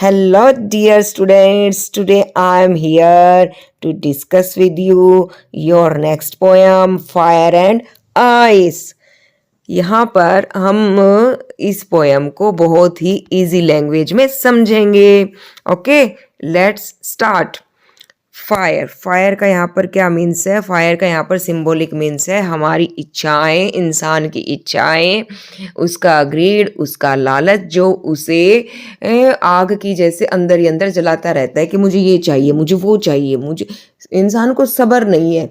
Hello, dear students. Today I am here to discuss with you your next poem, Fire and Ice. यहाँ पर हम इस poem को बहुत ही इजी लैंग्वेज में समझेंगे. Okay, let's start. Fire. Fire का यहाँ पर क्या मीन्स है? फायर का यहाँ पर सिंबॉलिक मीन्स है हमारी इच्छाएं, इंसान की इच्छाएं, उसका ग्रीड, उसका लालच जो उसे आग की जैसे अंदर ही अंदर जलाता रहता है कि मुझे ये चाहिए, मुझे वो चाहिए. मुझे इंसान को सब्र नहीं है,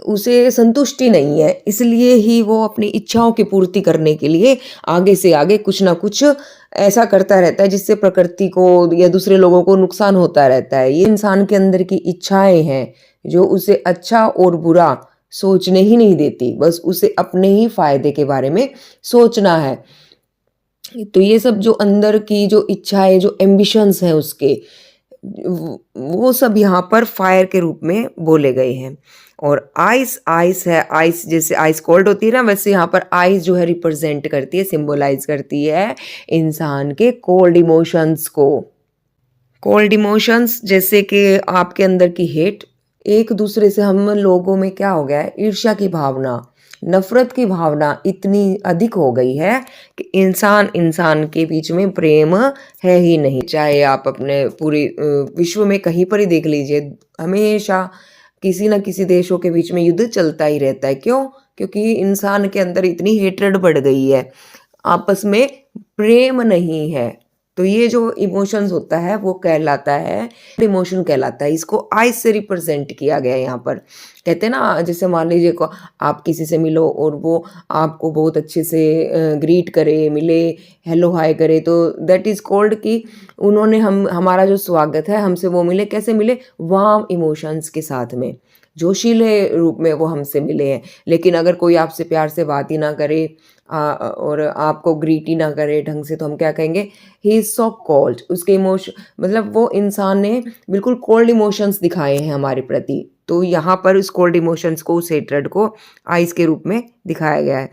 उसे संतुष्टि नहीं है, इसलिए ही वो अपनी इच्छाओं की पूर्ति करने के लिए आगे से आगे कुछ ना कुछ ऐसा करता रहता है जिससे प्रकृति को या दूसरे लोगों को नुकसान होता रहता है. ये इंसान के अंदर की इच्छाएं हैं जो उसे अच्छा और बुरा सोचने ही नहीं देती, बस उसे अपने ही फायदे के बारे में सोचना है. तो ये सब जो अंदर की जो इच्छाएं, जो एम्बिशंस हैं उसके, वो सब यहाँ पर फायर के रूप में बोले गए हैं. और आइस, आइस है, आइस जैसे आइस कोल्ड होती है ना, वैसे यहाँ पर आइस जो है रिप्रेजेंट करती है, सिंबलाइज करती है इंसान के कोल्ड इमोशंस को. कोल्ड इमोशंस जैसे कि आपके अंदर की हेट, एक दूसरे से हम लोगों में क्या हो गया है, ईर्ष्या की भावना, नफरत की भावना इतनी अधिक हो गई है कि इंसान इंसान के बीच में प्रेम है ही नहीं. चाहे आप अपने पूरे विश्व में कहीं पर ही देख लीजिए, हमेशा किसी न किसी देशों के बीच में युद्ध चलता ही रहता है. क्यों? क्योंकि इंसान के अंदर इतनी हेट्रेड बढ़ गई है, आपस में प्रेम नहीं है. तो ये जो इमोशंस होता है वो कहलाता है, इमोशन कहलाता है. इसको आइस से रिप्रेजेंट किया गया है यहाँ पर. कहते हैं ना, जैसे मान लीजिए को आप किसी से मिलो और वो आपको बहुत अच्छे से ग्रीट करे, मिले, हेलो हाय करे, तो दैट इज़ कॉल्ड कि उन्होंने हमारा जो स्वागत है, हमसे वो मिले. कैसे मिले? वार्म इमोशंस के साथ में, जोशीले रूप में वो हमसे मिले हैं. लेकिन अगर कोई आपसे प्यार से बात ही ना करे और आपको ग्रीट ही ना करे ढंग से, तो हम क्या कहेंगे? He is so cold. उसके इमोशन मतलब वो इंसान ने बिल्कुल कोल्ड इमोशंस दिखाए हैं हमारे प्रति. तो यहाँ पर उस कोल्ड इमोशंस को, उस हेट्रेड को आइस के रूप में दिखाया गया है.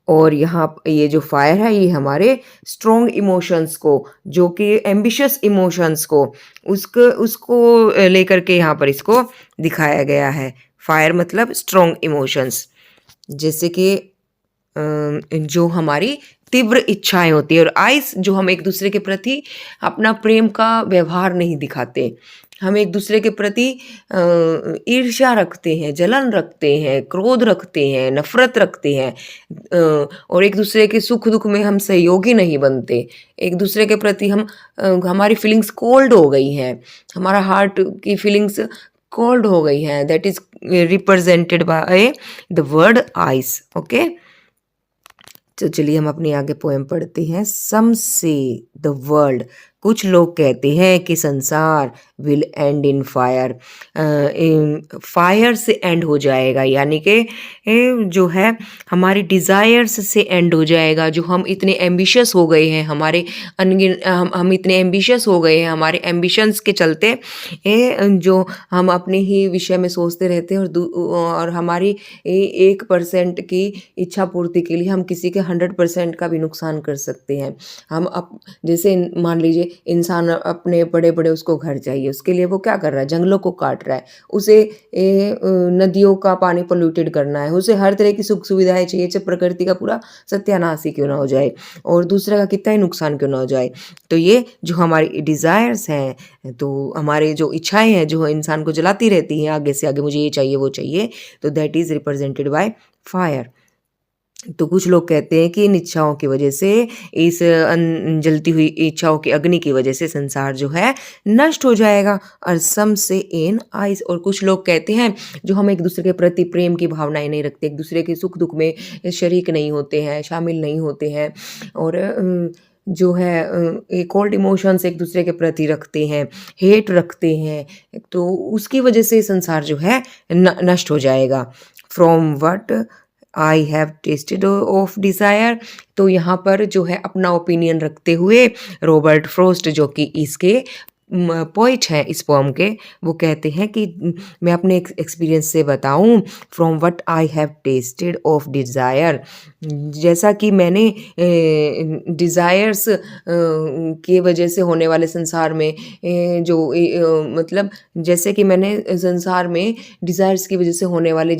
और यहाँ ये जो फायर है ये हमारे स्ट्रॉन्ग इमोशंस को, जो कि एम्बिशियस इमोशंस को, उसको लेकर के यहाँ पर इसको दिखाया गया है. फायर मतलब स्ट्रॉन्ग इमोशंस, जैसे कि जो हमारी तीव्र इच्छाएं होती है. और आइस जो हम एक दूसरे के प्रति अपना प्रेम का व्यवहार नहीं दिखाते, हम एक दूसरे के प्रति ईर्ष्या रखते हैं, जलन रखते हैं, क्रोध रखते हैं, नफरत रखते हैं, और एक दूसरे के सुख दुख में हम सहयोगी नहीं बनते. एक दूसरे के प्रति हमारी फीलिंग्स कोल्ड हो गई हैं, हमारा हार्ट की फीलिंग्स कोल्ड हो गई हैं. That is represented by the word ice. Okay, तो चलिए हम अपनी आगे पोएम पढ़ते हैं. सम से द वर्ल्ड, कुछ लोग कहते हैं कि संसार will and in fire, fire से एंड हो जाएगा, यानी कि जो है हमारी डिज़ायर्स से एंड हो जाएगा. जो हम इतने एम्बिशियस हो गए हैं, हमारे हम इतने एम्बिशियस हो गए हैं, हमारे एम्बिशंस के चलते जो हम अपने ही विषय में सोचते रहते हैं, और हमारी 1% की इच्छा पूर्ति के लिए हम किसी के 100% का भी नुकसान कर सकते हैं. जैसे मान लीजिए इंसान अपने बड़े बड़े उसको घर चाहिए, उसके लिए वो क्या कर रहा है? जंगलों को काट रहा है. उसे नदियों का पानी पोल्यूटेड करना है, उसे हर तरह की सुख सुविधाएं चाहिए, चाहे प्रकृति का पूरा सत्यानाश ही क्यों ना हो जाए, और दूसरे का कितना ही नुकसान क्यों ना हो जाए. तो ये जो हमारी डिज़ायर्स हैं, तो हमारे जो इच्छाएं हैं जो इंसान को जलाती रहती हैं आगे से आगे, मुझे ये चाहिए वो चाहिए, तो that is represented by fire. तो कुछ लोग कहते हैं कि इन इच्छाओं की वजह से, इस जलती हुई इच्छाओं की अग्नि की वजह से संसार जो है नष्ट हो जाएगा. और सम से इन आइस, और कुछ लोग कहते हैं जो हम एक दूसरे के प्रति प्रेम की भावनाएं नहीं रखते, एक दूसरे के सुख दुख में शरीक नहीं होते हैं, शामिल नहीं होते हैं, और जो है कोल्ड इमोशंस एक दूसरे के प्रति रखते हैं, हेट रखते हैं, तो उसकी वजह से संसार जो है नष्ट हो जाएगा. From what I have tested of desire. तो यहाँ पर जो है अपना ओपिनियन रखते हुए रॉबर्ट फ्रॉस्ट, जो कि इसके पोइट हैं इस पोएम के, वो कहते हैं कि मैं अपने एक्सपीरियंस से बताऊं, from what I have tested of desire, जैसा कि मैंने डिज़ायर्स की वजह से होने वाले संसार में मतलब जैसे कि मैंने संसार में डिज़ायर्स की वजह से होने वाले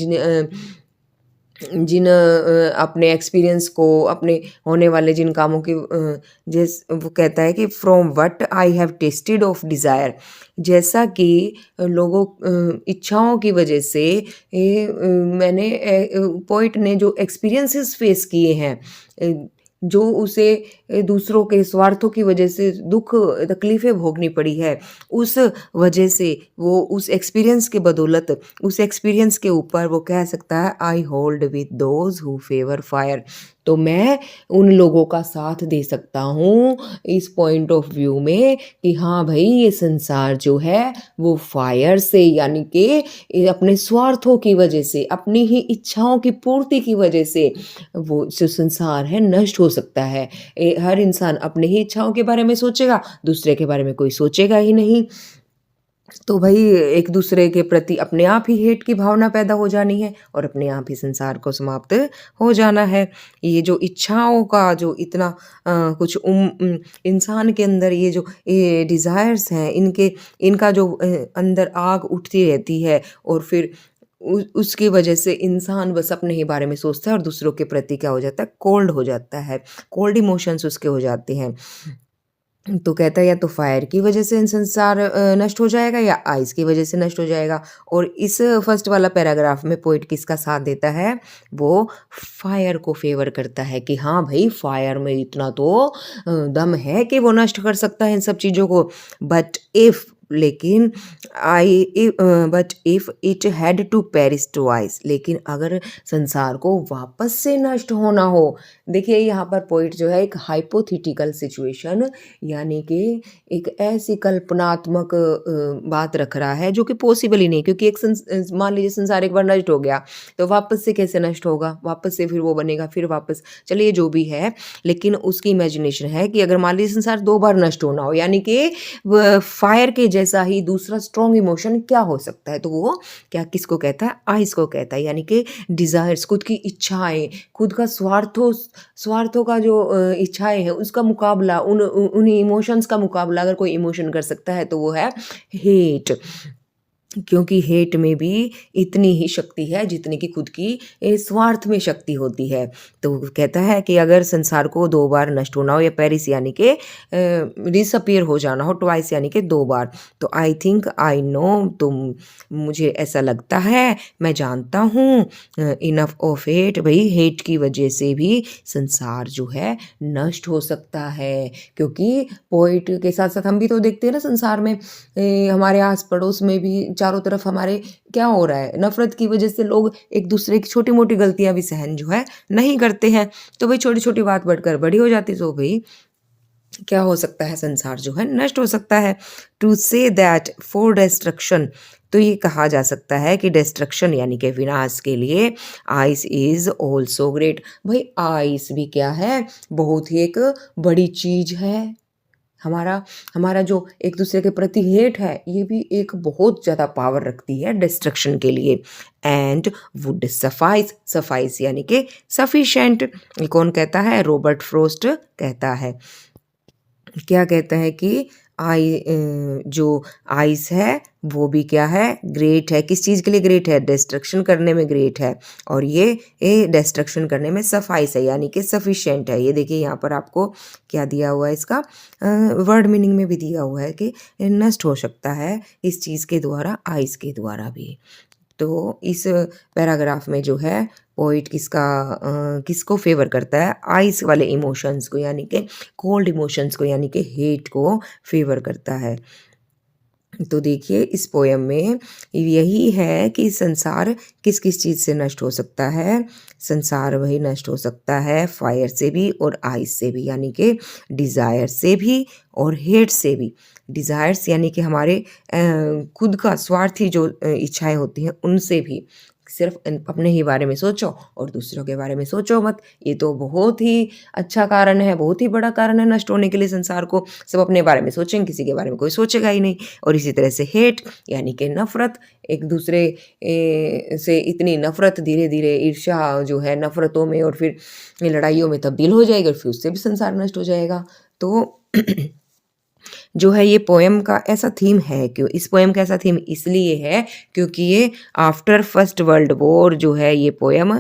अपने एक्सपीरियंस को, अपने होने वाले जिन कामों की वो कहता है कि from what I have tested of desire, जैसा कि लोगों इच्छाओं की वजह से मैंने पोइट ने जो एक्सपीरियंसेस फेस किए हैं, जो उसे दूसरों के स्वार्थों की वजह से दुख तकलीफ़ें भोगनी पड़ी है, उस वजह से वो उस एक्सपीरियंस के बदौलत, उस एक्सपीरियंस के ऊपर वो कह सकता है I hold with those who favour fire. तो मैं उन लोगों का साथ दे सकता हूँ इस पॉइंट ऑफ व्यू में कि हाँ भाई, ये संसार जो है वो फायर से, यानी कि अपने स्वार्थों की वजह से, अपनी ही इच्छाओं की पूर्ति की वजह से वो जो संसार है नष्ट हो सकता है। हर इंसान अपने ही इच्छाओं के बारे में सोचेगा, दूसरे के बारे में कोई सोचेगा ही नहीं। तो भाई एक दूसरे के प्रति अपने आप ही हेट की भावना पैदा हो जानी है और अपने आप ही संसार को समाप्त हो जाना है। ये जो इच्छाओं का जो इतना कुछ इंसान के अंदर ये जो ये डिज़ायर्स हैं, इनका जो अंदर आग उठती रहती है और फिर उसकी वजह से इंसान बस अपने ही बारे में सोचता है और दूसरों के प्रति क्या हो जाता है, कोल्ड हो जाता है, कोल्ड इमोशंस उसके हो जाते हैं। तो कहता है या तो फायर की वजह से संसार नष्ट हो जाएगा या आइस की वजह से नष्ट हो जाएगा। और इस फर्स्ट वाला पैराग्राफ में पोइट किसका साथ देता है, वो फायर को फेवर करता है कि हाँ भाई, फायर में इतना तो दम है कि वो नष्ट कर सकता है इन सब चीज़ों को। बट इफ़ लेकिन but if it had to perish twice, लेकिन अगर संसार को वापस से नष्ट होना हो, देखिए यहाँ पर पोइट जो है एक हाइपोथेटिकल सिचुएशन, यानी कि एक ऐसी कल्पनात्मक बात रख रहा है जो कि पॉसिबल ही नहीं, क्योंकि मान लीजिए संसार एक बार नष्ट हो गया तो वापस से कैसे नष्ट होगा, वापस से फिर वो बनेगा, फिर वापस, चलिए जो भी है, लेकिन उसकी इमेजिनेशन है कि अगर मान लीजिए संसार 2 बार नष्ट होना हो, यानी कि फायर के जैसा ही दूसरा स्ट्रॉन्ग इमोशन क्या हो सकता है, तो वो क्या किसको कहता है, आइस को कहता है, यानी कि डिज़ायर्स, खुद की इच्छाएं, खुद का स्वार्थों का जो इच्छाएं हैं उसका मुकाबला, उन इमोशंस का मुकाबला अगर कोई इमोशन कर सकता है तो वो है हेट। क्योंकि हेट में भी इतनी ही शक्ति है जितनी कि खुद की स्वार्थ में शक्ति होती है। तो वो कहता है कि अगर संसार को 2 बार नष्ट होना हो, या पेरिस यानी कि डिसअपीयर हो जाना हो, ट्वाइस यानी कि 2 बार, तो आई थिंक आई नो, तो मुझे ऐसा लगता है, मैं जानता हूँ, इनफ ऑफ हेट, भाई हेट की वजह से भी संसार जो है नष्ट हो सकता है। क्योंकि पोइट के साथ साथ हम भी तो देखते हैं ना संसार में, हमारे आस पड़ोस में भी चारों तरफ हमारे क्या हो रहा है, नफरत की वजह से लोग एक दूसरे की छोटी मोटी गलतियां भी सहन जो है नहीं करते हैं। तो भाई छोटी छोटी बात बढ़कर बड़ी हो जाती, तो भाई क्या हो सकता है, संसार जो है नष्ट हो सकता है। To say that for destruction, तो ये कहा जा सकता है कि डिस्ट्रक्शन यानी कि विनाश के लिए आइस इज ऑल्सो ग्रेट। भाई आइस भी क्या है, बहुत ही एक बड़ी चीज है। हमारा हमारा जो एक दूसरे के प्रति हेट है, ये भी एक बहुत ज़्यादा पावर रखती है डिस्ट्रक्शन के लिए। एंड वुड सफाइस यानी कि सफिशेंट, ये कौन कहता है, रॉबर्ट फ्रोस्ट कहता है। क्या कहता है कि जो आइस है वो भी क्या है, ग्रेट है। किस चीज़ के लिए ग्रेट है, डिस्ट्रक्शन करने में ग्रेट है, और ये डिस्ट्रक्शन करने में सफाइस है, यानी कि सफिशिएंट है। ये देखिए यहाँ पर आपको क्या दिया हुआ है, इसका वर्ड मीनिंग में भी दिया हुआ है कि नष्ट हो सकता है इस चीज़ के द्वारा, आइस के द्वारा भी। तो इस पैराग्राफ में जो है पोइट किसको फेवर करता है, आइस वाले इमोशंस को, यानी कि कोल्ड इमोशंस को, यानी कि हेट को फेवर करता है। तो देखिए इस पोयम में यही है कि संसार किस किस चीज़ से नष्ट हो सकता है। संसार वही नष्ट हो सकता है फायर से भी और आइस से भी, यानी कि डिज़ायर से भी और हेट से भी। डिज़ायर्स यानी कि हमारे खुद का स्वार्थी जो इच्छाएं होती हैं उनसे भी, सिर्फ अपने ही बारे में सोचो और दूसरों के बारे में सोचो मत। ये तो बहुत ही अच्छा कारण है, बहुत ही बड़ा कारण है नष्ट होने के लिए संसार को। सब अपने बारे में सोचेंगे, किसी के बारे में कोई सोचेगा ही नहीं। और इसी तरह से हेट यानी कि नफ़रत, एक दूसरे से इतनी नफ़रत धीरे धीरे ईर्ष्या जो है नफ़रतों में और फिर लड़ाइयों में तब्दील हो जाएगी और फिर उससे भी संसार नष्ट हो जाएगा। तो जो है ये पोएम का ऐसा थीम है, क्यों इस पोएम का ऐसा थीम इसलिए है क्योंकि ये आफ्टर फर्स्ट वर्ल्ड वॉर जो है ये पोएम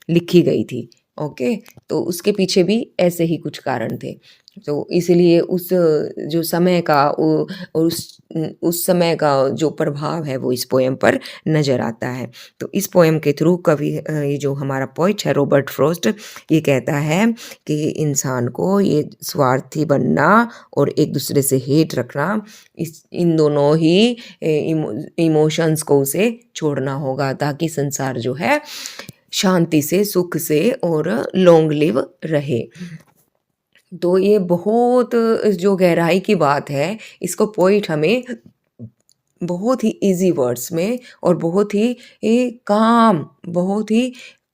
लिखी गई थी। ओके, तो उसके पीछे भी ऐसे ही कुछ कारण थे। तो इसलिए उस जो समय का उस समय का जो प्रभाव है वो इस पोएम पर नज़र आता है। तो इस पोएम के थ्रू कवि ये जो हमारा पोइट है रॉबर्ट फ्रॉस्ट, ये कहता है कि इंसान को ये स्वार्थी बनना और एक दूसरे से हेट रखना, इन दोनों ही इमोशंस को उसे छोड़ना होगा ताकि संसार जो है शांति से, सुख से और लॉन्ग लिव रहे। तो ये बहुत जो गहराई की बात है, इसको पोइट हमें बहुत ही इजी वर्ड्स में और बहुत ही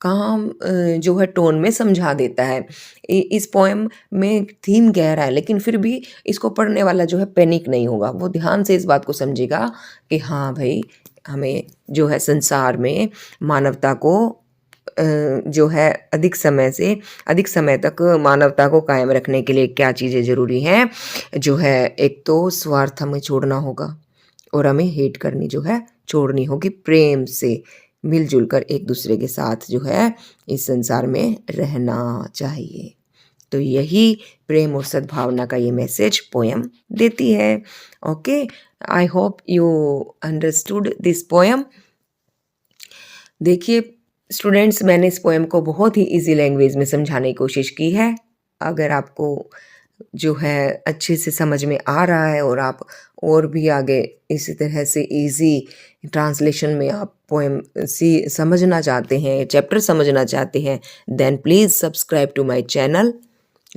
काम जो है टोन में समझा देता है। इस पोएम में थीम गहरा है लेकिन फिर भी इसको पढ़ने वाला जो है पैनिक नहीं होगा, वो ध्यान से इस बात को समझेगा कि हाँ भाई, हमें जो है संसार में मानवता को जो है अधिक समय तक मानवता को कायम रखने के लिए क्या चीज़ें ज़रूरी हैं। जो है एक तो स्वार्थ हमें छोड़ना होगा और हमें हेट करनी जो है छोड़नी होगी, प्रेम से मिलजुल कर एक दूसरे के साथ जो है इस संसार में रहना चाहिए। तो यही प्रेम और सद्भावना का ये मैसेज पोएम देती है। Okay, I hope you understood this poem. देखिए स्टूडेंट्स, मैंने इस पोएम को बहुत ही इजी लैंग्वेज में समझाने की कोशिश की है। अगर आपको जो है अच्छे से समझ में आ रहा है और आप और भी आगे इसी तरह से इजी ट्रांसलेशन में आप पोएम समझना चाहते हैं, चैप्टर समझना चाहते हैं, then please subscribe to my channel,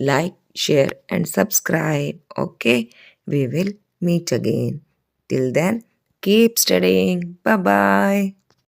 like, share and subscribe. Okay, we will meet again. Till then keep studying, bye bye.